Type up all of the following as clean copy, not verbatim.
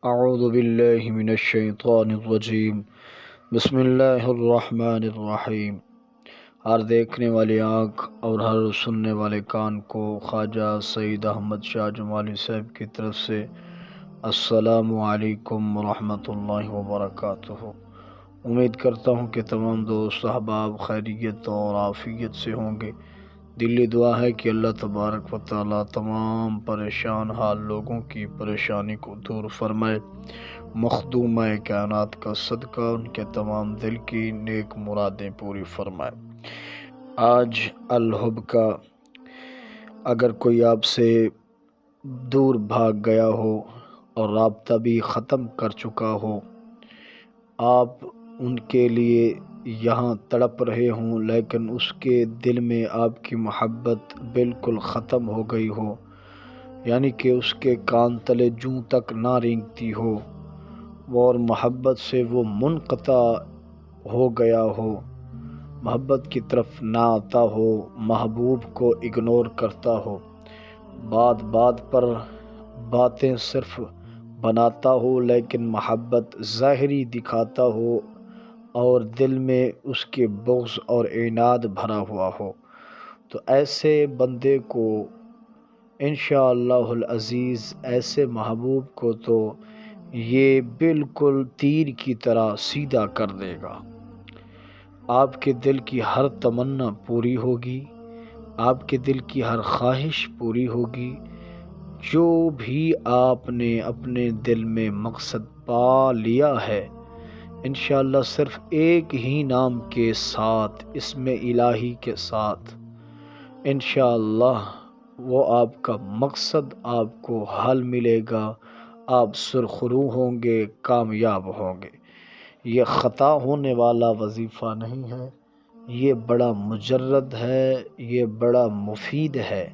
اعوذ باللہ من الشیطان الرجیم، بسم اللہ الرحمن الرحیم۔ ہر دیکھنے والی آنکھ اور ہر سننے والے کان کو خواجہ سعید احمد شاہ جمالی صاحب کی طرف سے السلام علیکم ورحمۃ اللہ وبرکاتہ۔ امید کرتا ہوں کہ تمام دوست احباب خیریت اور عافیت سے ہوں گے۔ دلی دعا ہے کہ اللہ تبارک و تعالیٰ تمام پریشان حال لوگوں کی پریشانی کو دور فرمائے، مخدومہ کائنات کا صدقہ ان کے تمام دل کی نیک مرادیں پوری فرمائے۔ آج الحب کا، اگر کوئی آپ سے دور بھاگ گیا ہو اور رابطہ بھی ختم کر چکا ہو، آپ ان کے لیے یہاں تڑپ رہے ہوں لیکن اس کے دل میں آپ کی محبت بالکل ختم ہو گئی ہو، یعنی کہ اس کے کان تلے جوں تک نہ رینگتی ہو اور محبت سے وہ منقطع ہو گیا ہو، محبت کی طرف نہ آتا ہو، محبوب کو اگنور کرتا ہو، بات بات پر باتیں صرف بناتا ہو لیکن محبت ظاہری دکھاتا ہو اور دل میں اس کے بغض اور عناد بھرا ہوا ہو، تو ایسے بندے کو انشاءاللہ العزیز، ایسے محبوب کو تو یہ بالکل تیر کی طرح سیدھا کر دے گا۔ آپ کے دل کی ہر تمنا پوری ہوگی، آپ کے دل کی ہر خواہش پوری ہوگی، جو بھی آپ نے اپنے دل میں مقصد پا لیا ہے، انشاءاللہ صرف ایک ہی نام کے ساتھ، اسم الہی کے ساتھ، انشاءاللہ وہ آپ کا مقصد آپ کو حل ملے گا، آپ سرخرو ہوں گے، کامیاب ہوں گے۔ یہ خطا ہونے والا وظیفہ نہیں ہے، یہ بڑا مجرد ہے، یہ بڑا مفید ہے،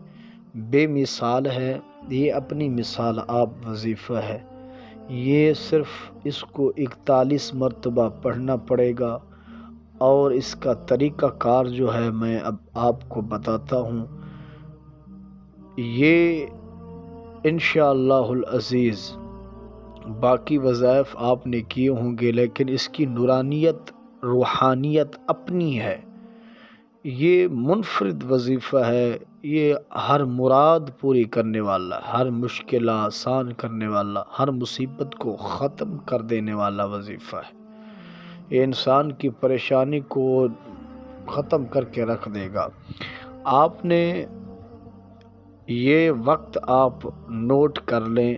بے مثال ہے، یہ اپنی مثال آپ وظیفہ ہے۔ یہ صرف اس کو 41 مرتبہ پڑھنا پڑے گا، اور اس کا طریقہ کار جو ہے میں اب آپ کو بتاتا ہوں۔ یہ انشاءاللہ العزیز باقی وظائف آپ نے کیے ہوں گے لیکن اس کی نورانیت، روحانیت اپنی ہے۔ یہ منفرد وظیفہ ہے، یہ ہر مراد پوری کرنے والا، ہر مشکل آسان کرنے والا، ہر مصیبت کو ختم کر دینے والا وظیفہ ہے۔ یہ انسان کی پریشانی کو ختم کر کے رکھ دے گا۔ آپ نے یہ وقت آپ نوٹ کر لیں،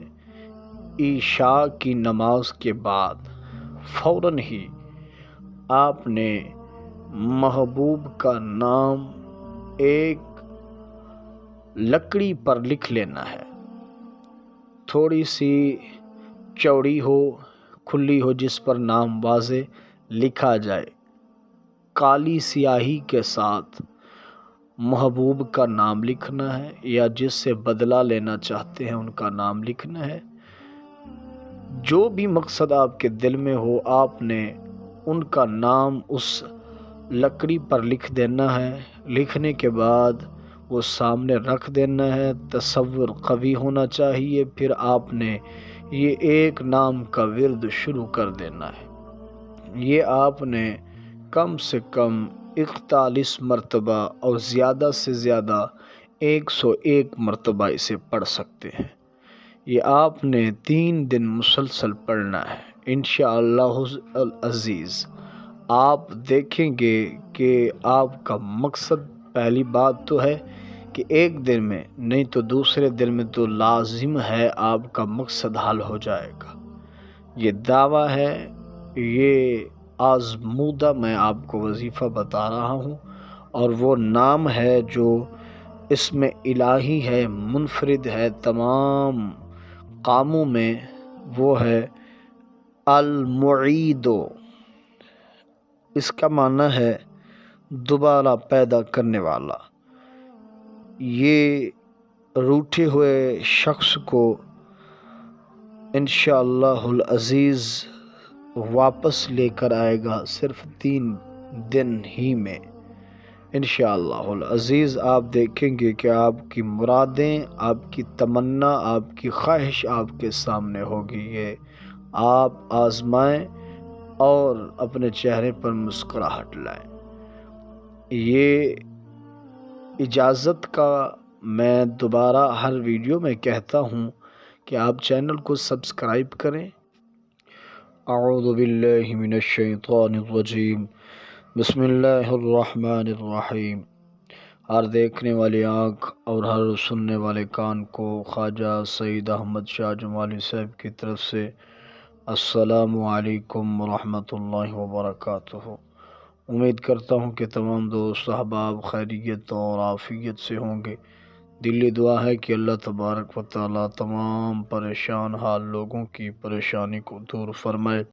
عشاء کی نماز کے بعد فوراً ہی آپ نے محبوب کا نام ایک لکڑی پر لکھ لینا ہے، تھوڑی سی چوڑی ہو، کھلی ہو، جس پر نام واضح لکھا جائے، کالی سیاہی کے ساتھ محبوب کا نام لکھنا ہے، یا جس سے بدلہ لینا چاہتے ہیں ان کا نام لکھنا ہے۔ جو بھی مقصد آپ کے دل میں ہو، آپ نے ان کا نام اس لکڑی پر لکھ دینا ہے۔ لکھنے کے بعد وہ سامنے رکھ دینا ہے، تصور قوی ہونا چاہیے، پھر آپ نے یہ ایک نام کا ورد شروع کر دینا ہے۔ یہ آپ نے کم سے کم 41 مرتبہ اور زیادہ سے زیادہ 101 مرتبہ اسے پڑھ سکتے ہیں۔ یہ آپ نے 3 دن مسلسل پڑھنا ہے انشاءاللہ العزیز۔ آپ دیکھیں گے کہ آپ کا مقصد، پہلی بات تو ہے کہ ایک دن میں نہیں تو دوسرے دن میں تو لازم ہے آپ کا مقصد حل ہو جائے گا۔ یہ دعویٰ ہے، یہ آزمودہ میں آپ کو وظیفہ بتا رہا ہوں، اور وہ نام ہے جو اسم الہی ہے، منفرد ہے تمام کاموں میں، وہ ہے المعید۔ اس کا معنی ہے دوبارہ پیدا کرنے والا۔ یہ روٹھے ہوئے شخص کو انشاءاللہ العزیز واپس لے کر آئے گا، صرف 3 دن ہی میں انشاءاللہ العزیز آپ دیکھیں گے کہ آپ کی مرادیں، آپ کی تمنا، آپ کی خواہش آپ کے سامنے ہوگی۔ یہ آپ آزمائیں اور اپنے چہرے پر مسکراہٹ لائیں۔ یہ اجازت کا میں دوبارہ ہر ویڈیو میں کہتا ہوں کہ آپ چینل کو سبسکرائب کریں۔ اعوذ باللہ من الشیطان الرجیم، بسم اللہ الرحمن الرحیم۔ ہر دیکھنے والی آنکھ اور ہر سننے والے کان کو خواجہ سید احمد شاہ جمالی صاحب کی طرف سے السلام علیکم ورحمۃ اللہ وبرکاتہ۔ امید کرتا ہوں کہ تمام دوست احباب خیریت اور عافیت سے ہوں گے۔ دلی دعا ہے کہ اللہ تبارک و تعالی تمام پریشان حال لوگوں کی پریشانی کو دور فرمائے